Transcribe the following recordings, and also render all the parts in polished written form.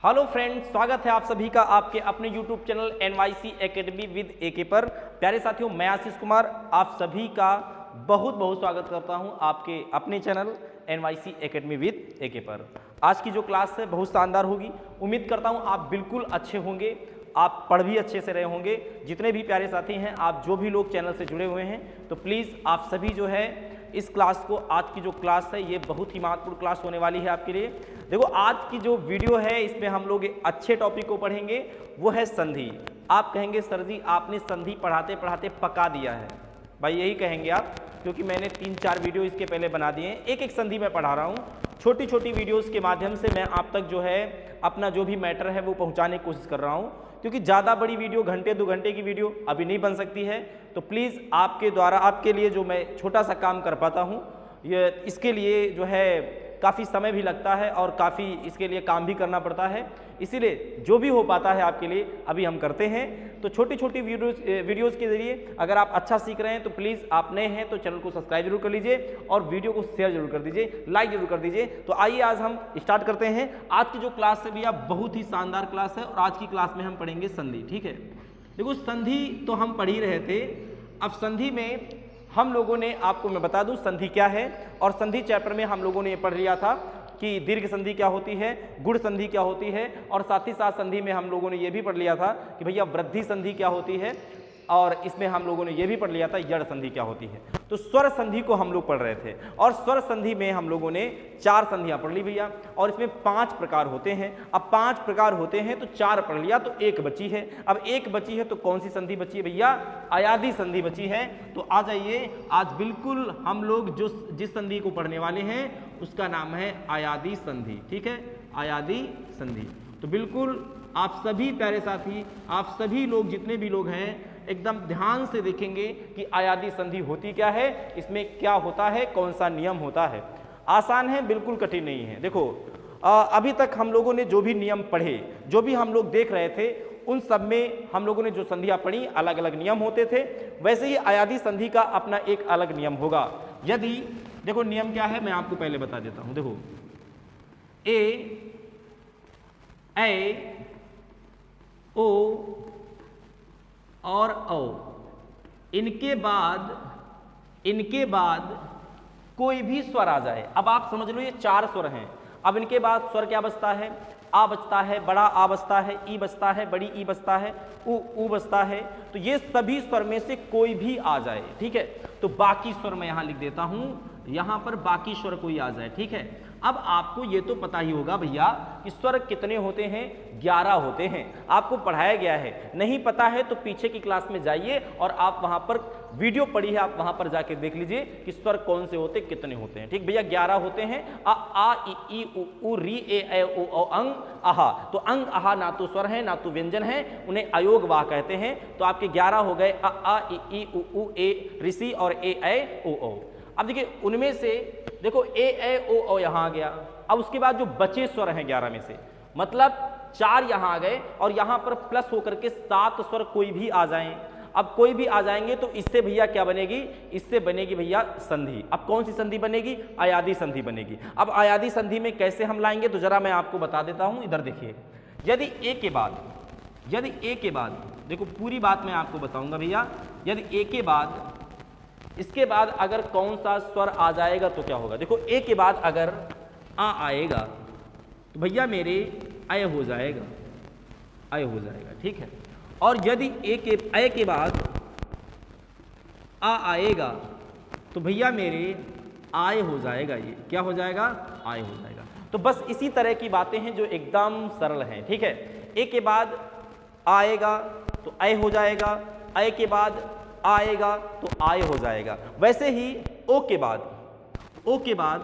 Hello friends, स्वागत है आप सभी का आपके अपने YouTube channel NYC academy with AK पर। प्यारे साथियों, मैं आशीष कुमार आप सभी का बहुत बहुत स्वागत करता हूं आपके अपने channel NYC academy with AK पर। आज की जो क्लास है बहुत शानदार होगी। उम्मीद करता हूं आप बिल्कुल अच्छे होंगे, आप पढ़ भी अच्छे से रहे होंगे। जितने भी प्यारे साथी हैं, आप जो भी लोग चैनल से जुड़े हुए हैं, तो प्लीज़ आप सभी जो है इस क्लास को, आज की जो क्लास है ये बहुत ही महत्वपूर्ण क्लास होने वाली है आपके लिए। देखो, आज की जो वीडियो है इसमें हम लोग एक अच्छे टॉपिक को पढ़ेंगे, वो है संधि। आप कहेंगे सर जी आपने संधि पढ़ाते पढ़ाते पका दिया है। भाई यही कहेंगे आप, क्योंकि मैंने 3-4 वीडियो इसके पहले बना दिए हैं। एक एक संधि मैं पढ़ा रहा हूँ। छोटी छोटी वीडियोस के माध्यम से मैं आप तक जो है अपना जो भी मैटर है वो पहुँचाने की कोशिश कर रहा हूँ, क्योंकि ज़्यादा बड़ी वीडियो, घंटे 2 घंटे की वीडियो अभी नहीं बन सकती है। तो प्लीज़ आपके द्वारा, आपके लिए जो मैं छोटा सा काम कर पाता हूँ, ये इसके लिए जो है काफ़ी समय भी लगता है और काफ़ी इसके लिए काम भी करना पड़ता है। इसीलिए जो भी हो पाता है आपके लिए अभी हम करते हैं। तो छोटी छोटी वीडियोज़ के ज़रिए अगर आप अच्छा सीख रहे हैं तो प्लीज़, आप नए हैं तो चैनल को सब्सक्राइब जरूर कर लीजिए और वीडियो को शेयर जरूर कर दीजिए, लाइक जरूर कर दीजिए। तो आइए आज हम स्टार्ट करते हैं। आज की जो क्लास है भैया बहुत ही शानदार क्लास है और आज की क्लास में हम पढ़ेंगे संधि। ठीक है, देखो संधि तो हम पढ़ ही रहे थे। अब संधि में हम लोगों ने, आपको मैं बता दूं संधि क्या है, और संधि चैप्टर में हम लोगों ने ये पढ़ लिया था कि दीर्घ संधि क्या होती है, गुण संधि क्या होती है, और साथ ही साथ संधि में हम लोगों ने ये भी पढ़ लिया था कि भैया वृद्धि संधि क्या होती है, और इसमें हम लोगों ने ये भी पढ़ लिया था यड़ संधि क्या होती है। तो स्वर संधि को हम लोग पढ़ रहे थे और स्वर संधि में हम लोगों ने 4 संधियां पढ़ ली भैया, और इसमें 5 प्रकार होते हैं। अब 5 प्रकार होते हैं तो 4 पढ़ लिया, तो 1 बची है। अब 1 बची है तो कौन सी संधि बची है भैया? अयादी संधि बची है। तो आ जाइए, आज बिल्कुल हम लोग जिस संधि को पढ़ने वाले हैं उसका नाम है अयादी संधि। ठीक है, अयादी संधि। तो बिल्कुल आप सभी प्यारे साथी, आप सभी लोग, जितने भी लोग हैं, एकदम ध्यान से देखेंगे कि अयादी संधि होती क्या है, इसमें क्या होता है, कौन सा नियम होता है। आसान है, बिल्कुल कठिन नहीं है। देखो, अभी तक हम लोगों ने जो भी नियम पढ़े, जो भी हम लोग देख रहे थे, उन सब में हम लोगों ने जो संधियां पढ़ी अलग अलग नियम होते थे। वैसे ही अयादी संधि का अपना एक अलग नियम होगा। यदि देखो नियम क्या है मैं आपको पहले बता देता हूं। देखो, ए ओ और औ, इनके बाद कोई भी स्वर आ जाए। अब आप समझ लो ये 4 स्वर हैं। अब इनके बाद स्वर क्या बचता है? आ बचता है, बड़ा आ बचता है, ई बचता है, बड़ी ई बचता है, ऊ बचता है। तो ये सभी स्वर में से कोई भी आ जाए। ठीक है, तो बाकी स्वर मैं यहां लिख देता हूं, यहां पर बाकी स्वर कोई आ जाए। ठीक है, अब आपको ये तो पता ही होगा भैया कि स्वर कितने होते हैं, 11 होते हैं। आपको पढ़ाया गया है, नहीं पता है तो पीछे की क्लास में जाइए और आप वहां पर वीडियो पढ़ी है, आप वहां पर जाके देख लीजिए कि स्वर कौन से होते, कितने होते हैं। ठीक भैया, 11 होते हैं। आ ई उ री ए ओ अंग आहा। तो अंग आहा ना तो स्वर है ना तो व्यंजन है, उन्हें अयोग वाह कहते हैं। तो आपके 11 हो गए, आ ई उ ए ऋषि और ए ओ। अब देखिए उनमें से देखो ए ओ यहां आ गया। अब उसके बाद जो बचे स्वर हैं 11 में से, मतलब 4 यहां आ गए और यहां पर प्लस होकर के 7 स्वर कोई भी आ जाएं। अब कोई भी आ जाएंगे तो इससे भैया क्या बनेगी? इससे बनेगी भैया संधि। अब कौन सी संधि बनेगी? अयादी संधि बनेगी। अब अयादी संधि में कैसे हम लाएंगे तो जरा मैं आपको बता देता हूं। इधर देखिए, यदि ए के बाद देखो पूरी बात मैं आपको बताऊंगा भैया। यदि ए के बाद, इसके बाद अगर कौन सा स्वर आ जाएगा तो क्या होगा? देखो, ए के बाद अगर आ आएगा तो भैया मेरे अय हो जाएगा, अय हो जाएगा। ठीक है, और यदि अय के बाद आ आएगा तो भैया मेरे आय हो जाएगा। ये क्या हो जाएगा? आय हो जाएगा। तो बस इसी तरह की बातें हैं जो एकदम सरल हैं। ठीक है, ए के बाद आएगा तो अय हो जाएगा, अय के बाद आएगा तो आय हो जाएगा। वैसे ही ओ के बाद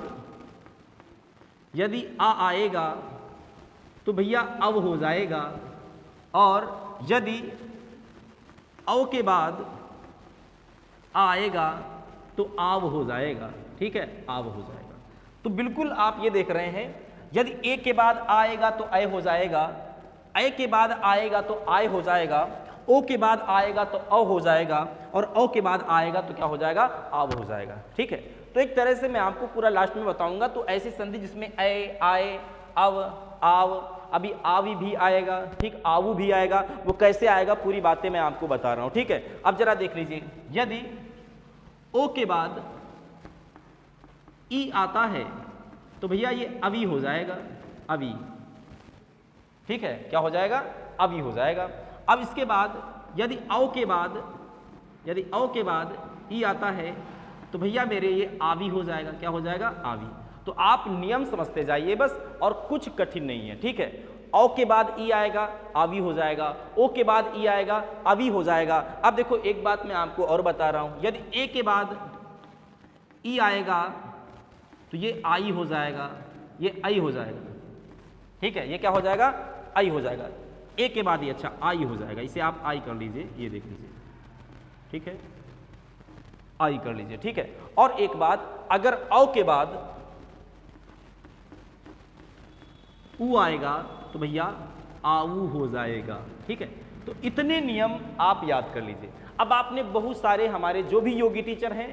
यदि आ आएगा तो भैया अव हो जाएगा, और यदि औ के बाद आएगा तो आव हो जाएगा। ठीक है, आव हो जाएगा। तो बिल्कुल आप ये देख रहे हैं, यदि ए के बाद आएगा तो अय हो जाएगा, अय के बाद आएगा तो आय हो जाएगा, ओ के बाद आएगा तो अ हो जाएगा, और औ के बाद आएगा तो क्या हो जाएगा? आव हो जाएगा। ठीक है, तो एक तरह से मैं आपको पूरा लास्ट में बताऊंगा। तो ऐसी संधि जिसमें ए, आए, अव, आव, अभी आवी भी आएगा, ठीक, आवू भी आएगा। वो कैसे आएगा पूरी बातें मैं आपको बता रहा हूं, ठीक है। अब जरा देख लीजिए, यदि ओ के बाद ई आता है तो भैया ये अवी हो जाएगा, अवी, ठीक है, क्या हो जाएगा, अवी हो जाएगा। अब इसके बाद यदि औ के बाद ई आता है तो भैया मेरे ये आवी हो जाएगा, क्या हो जाएगा, आवी। तो आप नियम समझते जाइए बस, और कुछ कठिन नहीं है, ठीक है। औ के बाद ई आएगा, आवी हो जाएगा, ओ के बाद ई आएगा, अवी हो जाएगा। अब देखो एक बात मैं आपको और बता रहा हूं, यदि ए के बाद ई आएगा तो ये आई हो जाएगा, ये आई हो जाएगा, ठीक है, ये क्या हो जाएगा, आई हो जाएगा। ए के बाद ये, अच्छा, आई हो जाएगा, इसे आप आई कर लीजिए, ये देख लीजिए, ठीक है, आई कर लीजिए, ठीक है। और एक बात, अगर औ के बाद ऊ आएगा तो भैया आऊ हो जाएगा, ठीक है। तो इतने नियम आप याद कर लीजिए। अब आपने बहुत सारे हमारे जो भी योगी टीचर हैं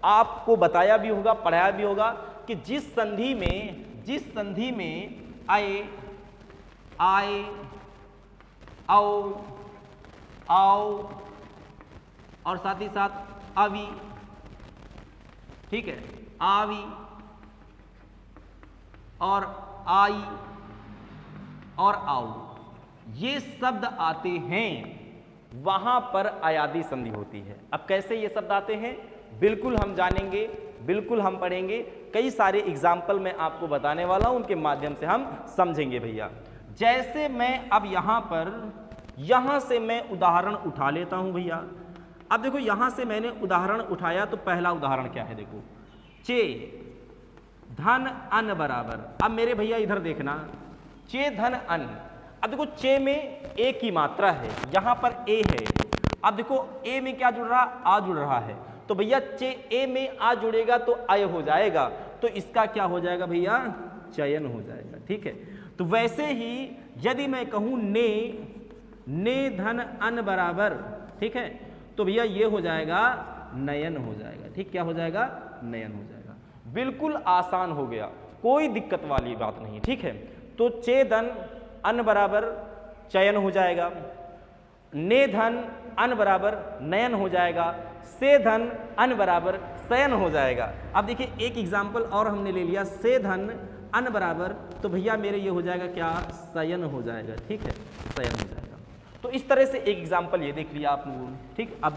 आपको बताया भी होगा, पढ़ाया भी होगा कि जिस संधि में आए, आए, आओ, आओ और साथ ही साथ अवी, ठीक है, आवी और आई और आओ, ये शब्द आते हैं, वहां पर अयादी संधि होती है। अब कैसे ये शब्द आते हैं बिल्कुल हम जानेंगे, बिल्कुल हम पढ़ेंगे, कई सारे एग्जाम्पल मैं आपको बताने वाला हूं, उनके माध्यम से हम समझेंगे भैया। जैसे मैं अब यहां से मैं उदाहरण उठा लेता हूं भैया। अब देखो यहां से मैंने उदाहरण उठाया तो पहला उदाहरण क्या है, देखो, चे धन अन बराबर। अब मेरे भैया इधर देखना, चे धन अन। अब देखो चे में ए की मात्रा है, यहां पर ए है। अब देखो ए में क्या जुड़ रहा, आ जुड़ रहा है, तो भैया चे ए में आ जुड़ेगा तो अय हो जाएगा, तो इसका क्या हो जाएगा भैया, चयन हो जाएगा, ठीक है। तो वैसे ही यदि मैं कहूं ने धन अन बराबर, ठीक है, तो भैया ये हो जाएगा नयन हो जाएगा, ठीक, क्या हो जाएगा, नयन हो जाएगा। बिल्कुल आसान हो गया, कोई दिक्कत वाली बात नहीं, ठीक है। तो चे धन अन बराबर चयन हो जाएगा, ने धन अन बराबर नयन हो जाएगा, से धन अन बराबर शयन हो जाएगा। अब देखिए एक एग्जाम्पल और हमने ले लिया, से धन अन बराबर, तो भैया मेरे ये हो जाएगा क्या, शयन हो जाएगा, ठीक है, शयन हो जाएगा। तो इस तरह से एक एग्जाम्पल ये देख लिया आप लोगों ने, ठीक। अब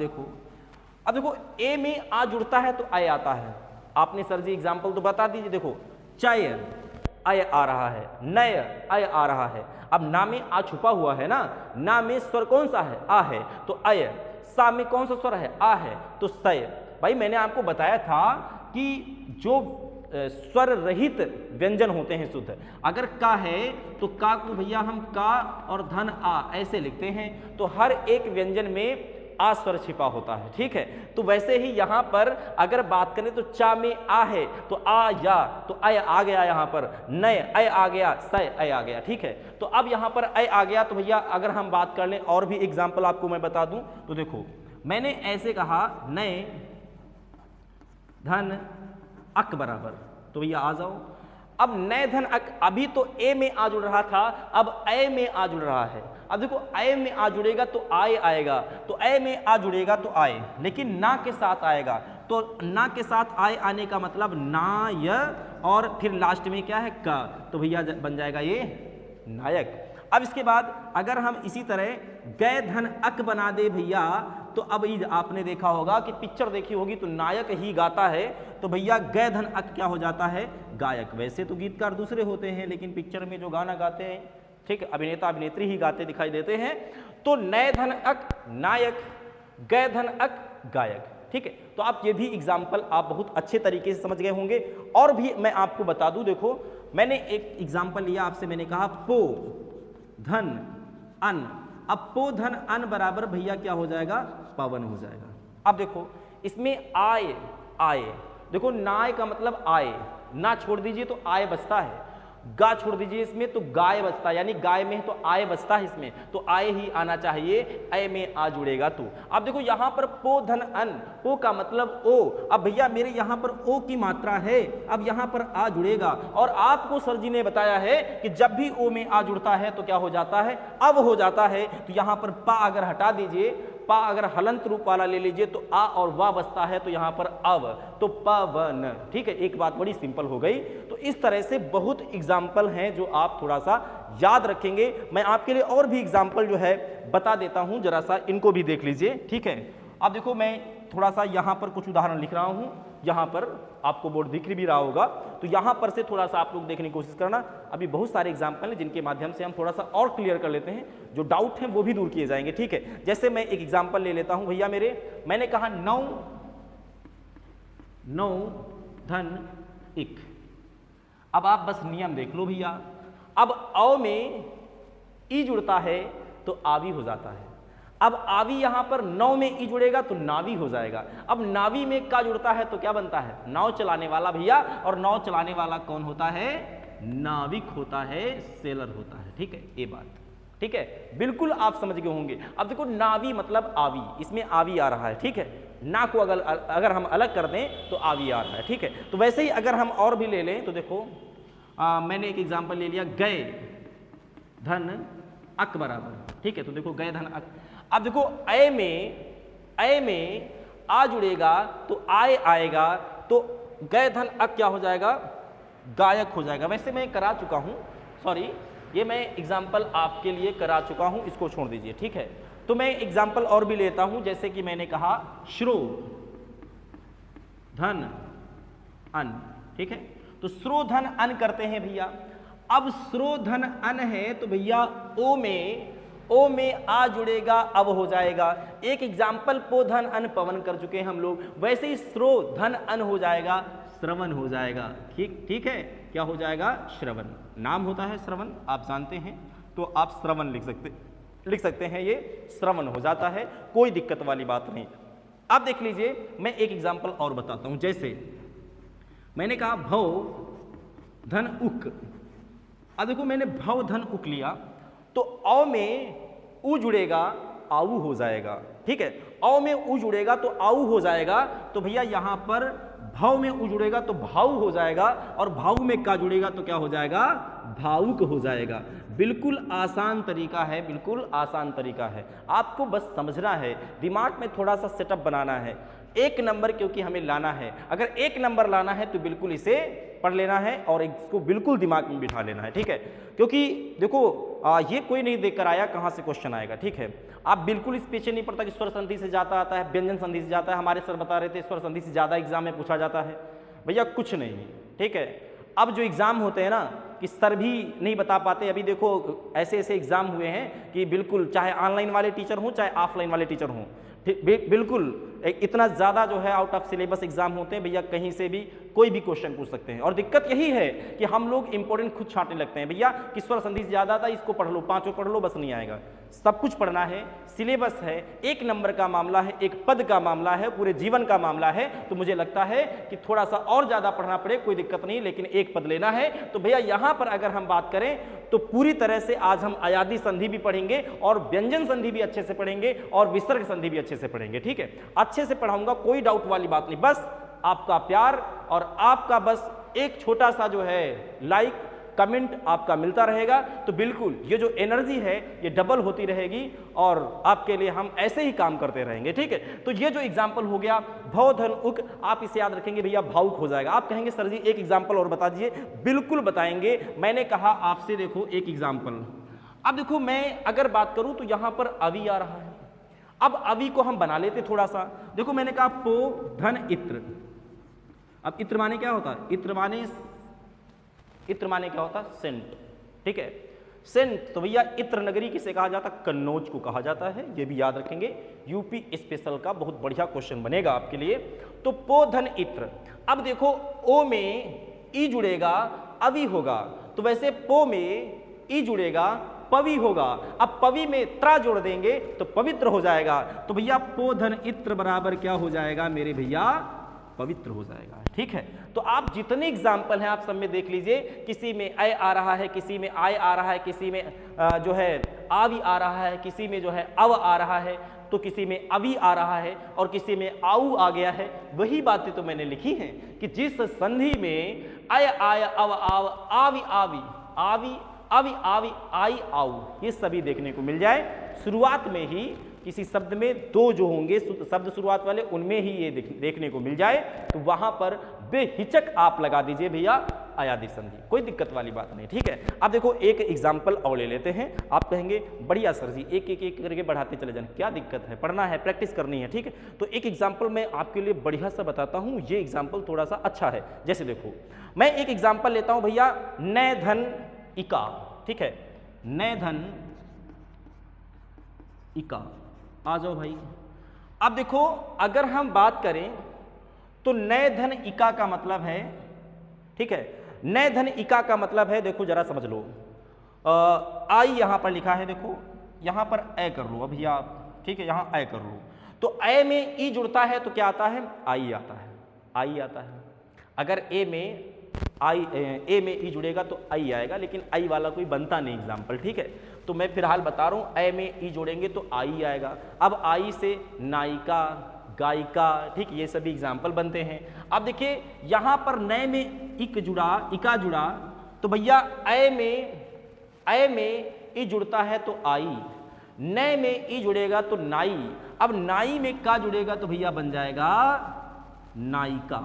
देखो ए में आ जुड़ता है तो अय आता है। आपने सर जी एग्जाम्पल तो बता दीजिए, देखो चय अय आ रहा है, नय अय आ रहा है। अब ना में आ छुपा हुआ है ना, ना में स्वर कौन सा है, आ है, तो अय, सा में कौन सा स्वर है, आ है, तो सय। भाई मैंने आपको बताया था कि जो स्वर रहित व्यंजन होते हैं शुद्ध, अगर का है तो का को भैया हम का और धन आ ऐसे लिखते हैं, तो हर एक व्यंजन में आ स्वर छिपा होता है, ठीक है। तो वैसे ही यहां पर अगर बात करें तो चा में आ है तो आ या, तो अय आ गया, यहां पर नय अय आ गया, सय अय आ गया, ठीक है। तो अब यहां पर अय आ गया, तो भैया अगर हम बात कर लें और भी एग्जाम्पल आपको मैं बता दूं, तो देखो मैंने ऐसे कहा नय धन अक बराबर, तो भैया आ जाओ। अब नय धन अक, अभी तो ए में आ जुड़ रहा था, अब अय में आ जुड़ रहा है। अब देखो अय में आ जुड़ेगा तो आय आएगा, तो अय में आ जुड़ेगा तो आय, लेकिन ना के साथ आएगा, तो ना के साथ आय आने का मतलब ना य, और फिर लास्ट में क्या है का, तो भैया बन जाएगा ये नायक। अब इसके बाद अगर हम इसी तरह गय धन अक बना दे भैया, तो अब आपने देखा होगा कि पिक्चर देखी होगी तो नायक ही गाता है, तो भैया गय धन अक क्या हो जाता है, गायक। वैसे तो गीतकार दूसरे होते हैं, लेकिन पिक्चर में जो गाना गाते हैं, ठीक है, अभिनेता अभिनेत्री ही गाते दिखाई देते हैं। तो नय धन अक नायक, गय धन अक गायक, ठीक है। तो आप ये भी एग्जाम्पल आप बहुत अच्छे तरीके से समझ गए होंगे। और भी मैं आपको बता दूं, देखो मैंने एक एग्जाम्पल लिया आपसे, मैंने कहा पो धन अन। अब पो धन अन बराबर भैया क्या हो जाएगा, पवन हो जाएगा। अब देखो इसमें आय, आय, देखो नाय का मतलब आय, ना छोड़ दीजिए तो आय बचता है, गा छोड़ दीजिए इसमें तो गाय बचता है, यानी गाय में है तो आय बचता है इसमें, तो आय ही आना चाहिए, अय में आ जुड़ेगा तो। अब देखो यहाँ पर पो धन अन, पो का मतलब ओ, अब भैया मेरे यहाँ पर ओ की मात्रा है, अब यहाँ पर आ जुड़ेगा, और आपको सर जी ने बताया है कि जब भी ओ में आ जुड़ता है तो क्या हो जाता है, अब हो जाता है। तो यहाँ पर पा अगर हटा दीजिए, पा अगर हलंत रूप वाला ले लीजिए तो आ और वा बचता है, तो यहाँ पर अव, तो पवन। ठीक है, एक बात बड़ी सिंपल हो गई। तो इस तरह से बहुत एग्जाम्पल हैं जो आप थोड़ा सा याद रखेंगे। मैं आपके लिए और भी एग्जाम्पल जो है बता देता हूं, जरा सा इनको भी देख लीजिए। ठीक है, अब देखो मैं थोड़ा सा यहाँ पर कुछ उदाहरण लिख रहा हूँ, यहाँ पर आपको बोर्ड दिख भी रहा होगा, तो यहाँ पर से थोड़ा सा आप लोग देखने की कोशिश करना। अभी बहुत सारे एग्जाम्पल हैं जिनके माध्यम से हम थोड़ा सा और क्लियर कर लेते हैं, जो डाउट हैं वो भी दूर किए जाएंगे। ठीक है, जैसे मैं एक एग्जाम्पल ले लेता हूँ भैया मैंने कहा 9 धन 1। अब आप बस नियम देख लो भैया, अब औ में ई जुड़ता है तो आवी हो जाता है। अब आवी यहां पर 9 में ई जुड़ेगा तो नावी हो जाएगा। अब नावी में का जुड़ता है तो क्या बनता है, नाव चलाने वाला भैया, और नाव चलाने वाला कौन होता है, नाविक होता है, सेलर होता है। ठीक है, ये बात ठीक है, बिल्कुल आप समझ गए होंगे। अब देखो नावी मतलब आवी, इसमें आवी आ रहा है। ठीक है, ना को अगर हम अलग कर दें तो आवी आ रहा है। ठीक है, तो वैसे ही अगर हम और भी ले लें तो देखो मैंने एक एग्जांपल ले लिया, गए धन अक बराबर। ठीक है, तो देखो गए धन अक, अब देखो अय में आ जुड़ेगा तो आय आएगा, तो गए धन अक क्या हो जाएगा, गायक हो जाएगा। वैसे मैं करा चुका हूं, सॉरी, ये मैं एग्जाम्पल आपके लिए करा चुका हूं, इसको छोड़ दीजिए। ठीक है, तो मैं एग्जाम्पल और भी लेता हूं, जैसे कि मैंने कहा श्रो धन अन। ठीक है, तो श्रो धन अन करते हैं भैया। अब श्रो धन अन है तो भैया ओ में आ जुड़ेगा, अब हो जाएगा। एक एग्जाम्पल पो धन अन पवन कर चुके हैं हम लोग, वैसे ही श्रो धन अन हो जाएगा, श्रवण हो जाएगा। ठीक है, क्या हो जाएगा, श्रवण। नाम होता है श्रवण, आप जानते हैं, तो आप श्रवण लिख सकते हैं, ये श्रवण हो जाता है, कोई दिक्कत वाली बात नहीं। अब देख लीजिए, मैं एक एग्जाम्पल और बताता हूं, जैसे मैंने कहा भव धन उक। अब देखो मैंने भव धन उक लिया तो औ में उ जुड़ेगा, आऊ हो जाएगा। ठीक है, औ में उ जुड़ेगा तो आऊ हो जाएगा, तो भैया यहां पर भाव में उ जुड़ेगा तो भाव हो जाएगा, और भाव में का जुड़ेगा तो क्या हो जाएगा, भावुक हो जाएगा। बिल्कुल आसान तरीका है, बिल्कुल आसान तरीका है, आपको बस समझना है, दिमाग में थोड़ा सा सेटअप बनाना है। एक नंबर क्योंकि हमें लाना है, अगर एक नंबर लाना है तो बिल्कुल इसे पढ़ लेना है और इसको बिल्कुल दिमाग में बिठा लेना है। ठीक है, क्योंकि देखो ये कोई नहीं देख कर आया कहाँ से क्वेश्चन आएगा। ठीक है, आप बिल्कुल इस पीछे नहीं पड़ता कि स्वर संधि से जाता आता है, व्यंजन संधि से जाता है। हमारे सर बता रहे थे स्वर संधि से ज़्यादा एग्जाम में पूछा जाता है, भैया कुछ नहीं है। ठीक है, अब जो एग्ज़ाम होते हैं ना कि सर भी नहीं बता पाते, अभी देखो ऐसे ऐसे एग्ज़ाम हुए हैं कि बिल्कुल चाहे ऑनलाइन वाले टीचर हों चाहे ऑफलाइन वाले टीचर हों, बिल्कुल इतना ज़्यादा जो है आउट ऑफ सिलेबस एग्जाम होते हैं भैया, कहीं से भी कोई भी क्वेश्चन पूछ सकते हैं। और दिक्कत यही है कि हम लोग इंपॉर्टेंट खुद छांटने लगते हैं, भैया कि स्वर संधि से ज़्यादा था, इसको पढ़ लो, पाँचों पढ़ लो, बस नहीं आएगा। सब कुछ पढ़ना है, सिलेबस है, एक नंबर का मामला है, एक पद का मामला है, पूरे जीवन का मामला है। तो मुझे लगता है कि थोड़ा सा और ज़्यादा पढ़ना पड़े, कोई दिक्कत नहीं, लेकिन एक पद लेना है। तो भैया यहाँ पर अगर हम बात करें तो पूरी तरह से आज हम अयादी संधि भी पढ़ेंगे और व्यंजन संधि भी अच्छे से पढ़ेंगे और विसर्ग संधि भी अच्छे से पढ़ेंगे। ठीक है, अच्छे से पढ़ाऊंगा, कोई डाउट वाली बात नहीं, बस आपका प्यार और आपका बस एक छोटा सा जो है लाइक कमेंट आपका मिलता रहेगा, तो बिल्कुल ये जो एनर्जी है ये डबल होती रहेगी और आपके लिए हम ऐसे ही काम करते रहेंगे। ठीक है, तो ये जो एग्जाम्पल हो गया भव धन उक, आप इसे याद रखेंगे भैया, भावुक हो जाएगा। आप कहेंगे सर जी एक एग्जाम्पल और बता दीजिए, बिल्कुल बताएंगे। मैंने कहा आपसे देखो एक एग्जाम्पल, अब देखो मैं अगर बात करूं तो यहां पर अवि आ रहा है। अब अवि को हम बना लेते थोड़ा सा, देखो मैंने कहा पो धन इत्र। अब इत्र माने क्या होता है, इत्र माने क्या होता है, सेंट। ठीक है, सेंट, तो भैया इत्र नगरी किसे कहा जाता है, कन्नौज को कहा जाता है, ये भी याद रखेंगे, यूपी स्पेशल का बहुत बढ़िया क्वेश्चन बनेगा आपके लिए। तो पो धन इत्र, अब देखो ओ में ई जुड़ेगा, अवि होगा, तो वैसे पो में ई जुड़ेगा, पवि होगा। अब पवि में त्रा जोड़ देंगे तो पवित्र हो जाएगा। तो भैया पो धन इत्र बराबर क्या हो जाएगा मेरे भैया, पवित्र हो जाएगा। ठीक है, तो आप जितने एग्जाम्पल हैं आप सब में देख लीजिए, किसी में अय आ रहा है, किसी में आय आ रहा है, किसी में जो है आवी आ रहा है, किसी में जो है अव आ रहा है, तो किसी में अवी आ रहा है और किसी में आऊ आ गया है। वही बातें तो मैंने लिखी हैं कि जिस संधि में अय आय अव आव आवी आवी आवी अवी आवी आई आऊ ये सभी देखने को मिल जाए, शुरुआत में ही किसी शब्द में दो जो होंगे शब्द शुरुआत वाले उनमें ही ये देखने को मिल जाए, तो वहां पर बेहिचक आप लगा दीजिए भैया अयादी संधि, कोई दिक्कत वाली बात नहीं। ठीक है, अब देखो एक एग्जाम्पल और ले लेते हैं। आप कहेंगे बढ़िया सर जी, एक एक एक करके बढ़ाते चले जाएं, क्या दिक्कत है, पढ़ना है, प्रैक्टिस करनी है। ठीक है, तो एक एग्जाम्पल मैं आपके लिए बढ़िया सा बताता हूं, ये एग्जाम्पल थोड़ा सा अच्छा है। जैसे देखो मैं एक एग्जाम्पल लेता हूं भैया, नय धन इका। ठीक है, नय धन इका, आ जाओ भाई। अब देखो अगर हम बात करें तो नय धन इका का मतलब है, ठीक है, नय धन इका का मतलब है, देखो जरा समझ लो, आई यहां पर लिखा है, देखो यहां पर ए कर लो अभी आप। ठीक है, यहां ए कर लो, तो ए में ई जुड़ता है तो क्या आता है, आई आता है, आई आता है। अगर ए में आई ए में ई जुड़ेगा तो आई आएगा, लेकिन आई वाला कोई बनता नहीं एग्जाम्पल। ठीक है, तो मैं फिलहाल बता रहा हूं, ए में ई जोड़ेंगे तो आई आएगा। अब आई से नायिका, गायिका, ठीक, ये सभी एग्जाम्पल बनते हैं। अब देखिए यहां पर नए में इक जुड़ा, इका जुड़ा, तो भैया ए में ई जुड़ता है तो आई, नए में ई जुड़ेगा तो नाई। अब नाई में का जुड़ेगा तो भैया बन जाएगा नायिका।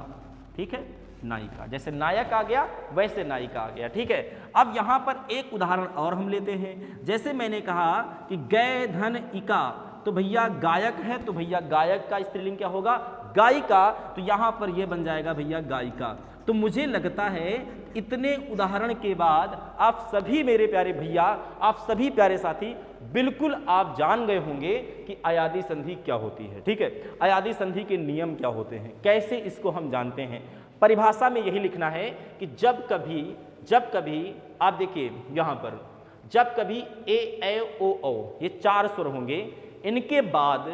ठीक है, नायिका, जैसे नायक आ गया वैसे नायिका आ गया। ठीक है, अब यहां पर एक उदाहरण और हम लेते हैं। जैसे मैंने कहा कि गय धन इका, तो भैया गायक है तो भैया गायक का स्त्रीलिंग क्या होगा, गायिका, तो यहां पर यह बन जाएगा भैया गायिका। तो मुझे लगता है इतने उदाहरण के बाद आप सभी मेरे प्यारे भैया, आप सभी प्यारे साथी बिल्कुल आप जान गए होंगे कि अयादी संधि क्या होती है। ठीक है, अयादी संधि के नियम क्या होते हैं, कैसे इसको हम जानते हैं। परिभाषा में यही लिखना है कि जब कभी आप देखिए यहां पर, जब कभी ए ओ ओ ये चार स्वर होंगे, इनके बाद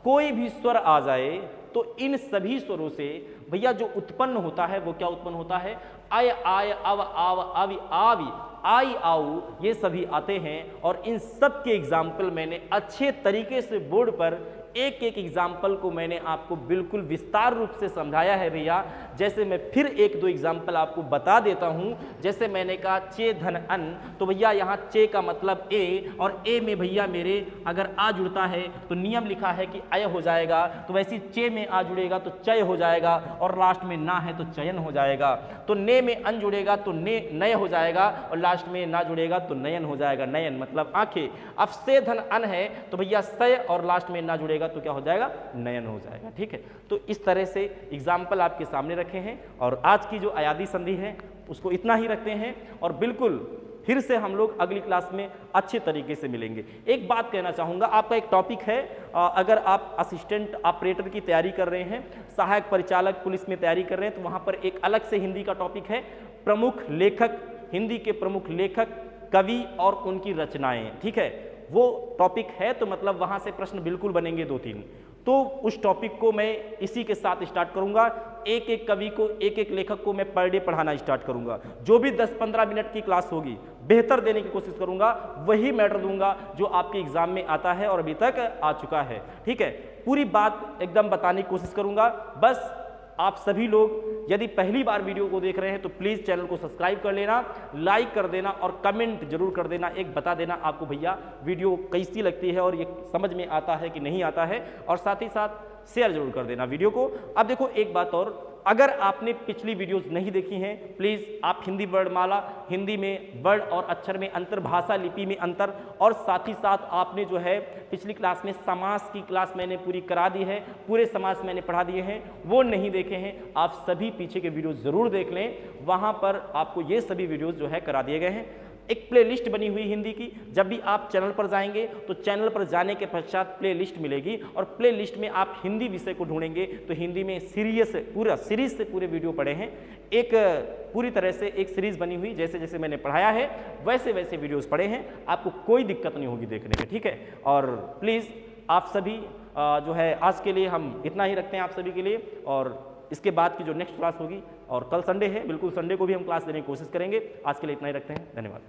कोई भी स्वर आ जाए तो इन सभी स्वरों से भैया जो उत्पन्न होता है वो क्या उत्पन्न होता है, अय आय अव आव अवि आवी आई आऊ, ये सभी आते हैं। और इन सब के एग्जाम्पल मैंने अच्छे तरीके से बोर्ड पर एक एक एग्जाम्पल को मैंने आपको बिल्कुल विस्तार रूप से समझाया है भैया। जैसे मैं फिर एक दो एग्जाम्पल आपको बता देता हूं। जैसे मैंने कहा चे धन अन, तो भैया यहाँ चे का मतलब ए, और ए में भैया मेरे अगर आ जुड़ता है तो नियम लिखा है कि अय हो जाएगा, तो वैसे चे में आ जुड़ेगा तो चय हो जाएगा, और लास्ट में ना है तो चयन हो जाएगा। तो ने में अन जुड़ेगा तो नय हो जाएगा, और लास्ट में ना जुड़ेगा तो नयन हो जाएगा, नयन मतलब आंखें। अब से धन अन है तो भैया सय और लास्ट में ना जुड़ेगा तो क्या हो जाएगा, नयन हो जाएगा। ठीक है, तो इस तरह से एग्जाम्पल आपके सामने रखे हैं, और आज की जो अयादी संधि है उसको इतना ही रखते हैं, और बिल्कुल फिर से हम लोग अगली क्लास में अच्छे तरीके से मिलेंगे। एक बात कहना चाहूँगा, आपका एक टॉपिक है, अगर आप असिस्टेंट ऑपरेटर की तैयारी कर रहे हैं, सहायक परिचालक पुलिस में तैयारी कर रहे हैं, तो वहाँ पर एक अलग से हिंदी का टॉपिक है, प्रमुख लेखक, हिंदी के प्रमुख लेखक, कवि और उनकी रचनाएं। ठीक है, वो टॉपिक है, तो मतलब वहाँ से प्रश्न बिल्कुल बनेंगे 2-3। तो उस टॉपिक को मैं इसी के साथ स्टार्ट करूंगा। एक एक कवि को, एक एक लेखक को मैं पर डे पढ़ाना स्टार्ट करूंगा। जो भी 10-15 मिनट की क्लास होगी बेहतर देने की कोशिश करूंगा, वही मैटर दूंगा जो आपके एग्जाम में आता है और अभी तक आ चुका है। ठीक है, पूरी बात एकदम बताने की कोशिश करूंगा। बस आप सभी लोग यदि पहली बार वीडियो को देख रहे हैं तो प्लीज़ चैनल को सब्सक्राइब कर लेना, लाइक कर देना और कमेंट जरूर कर देना, एक बता देना आपको भैया वीडियो कैसी लगती है और ये समझ में आता है कि नहीं आता है, और साथ ही साथ शेयर जरूर कर देना वीडियो को। अब देखो एक बात और, अगर आपने पिछली वीडियोस नहीं देखी हैं, प्लीज़ आप हिंदी वर्णमाला, हिंदी में वर्ड और अक्षर में अंतर, भाषा लिपि में अंतर, और साथ ही साथ आपने जो है पिछली क्लास में समास की क्लास मैंने पूरी करा दी है, पूरे समास मैंने पढ़ा दिए हैं, वो नहीं देखे हैं आप सभी पीछे के वीडियोस ज़रूर देख लें। वहाँ पर आपको ये सभी वीडियोज़ जो है करा दिए गए हैं। एक प्लेलिस्ट बनी हुई हिंदी की, जब भी आप चैनल पर जाएंगे तो चैनल पर जाने के पश्चात प्लेलिस्ट मिलेगी, और प्लेलिस्ट में आप हिंदी विषय को ढूंढेंगे तो हिंदी में पूरा सीरीज से पूरे वीडियो पढ़े हैं। एक पूरी तरह से एक सीरीज बनी हुई, जैसे जैसे मैंने पढ़ाया है वैसे वैसे वीडियोस पढ़े हैं, आपको कोई दिक्कत नहीं होगी देखने में। ठीक है, और प्लीज़ आप सभी जो है आज के लिए हम इतना ही रखते हैं आप सभी के लिए, और इसके बाद की जो नेक्स्ट क्लास होगी, और कल संडे है, बिल्कुल संडे को भी हम क्लास देने की कोशिश करेंगे। आज के लिए इतना ही रखते हैं, धन्यवाद।